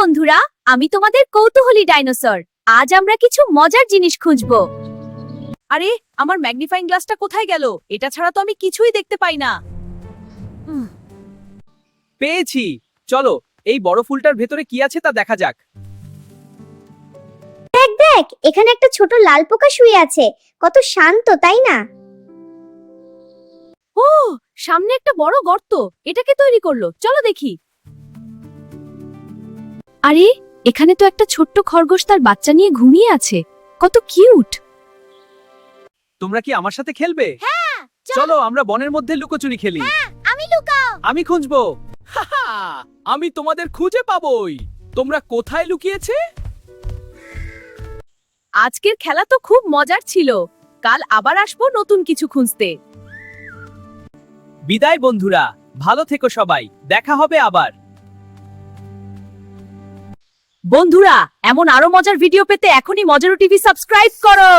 বন্ধুরা, আমি তোমাদের কৌতূহলী ডাইনোসর। আজ আমরা কিছু মজার জিনিস খুঁজব। আরে, আমার ম্যাগনিফাইং গ্লাসটা কোথায় গেল? এটা ছাড়া তো আমি কিছুই দেখতে পাই না। পেয়েছি। চলো এই বড় ফুলটার ভেতরে কি আছে তা দেখা যাক। দেখ, এখানে একটা ছোট লাল পোকা শুয়ে আছে। কত শান্ত, তাই না? ও, সামনে একটা বড় গর্ত। এটাকে তৈরি করলো, চলো দেখি। আরে, এখানে তো একটা ছোট্ট খরগোশ তার বাচ্চা নিয়ে ঘুমিয়ে আছে। কত কিউট। তোমরা কি আমার সাথে খেলবে? হ্যাঁ, চলো আমরা বনের মধ্যে লুকোচুরি খেলি। আমি লুকাও। আমি খুঁজবো। হাহা, আমি তোমাদের খুঁজে পাবোই। তোমরা কোথায় লুকিয়েছে? আজকের খেলা তো খুব মজার ছিল। কাল আবার আসবো নতুন কিছু খুঁজতে। বিদায় বন্ধুরা, ভালো থেকো সবাই, দেখা হবে আবার। বন্ধুরা, এমন আরো মজার ভিডিও পেতে এখনই মজারো টিভি সাবস্ক্রাইব করো।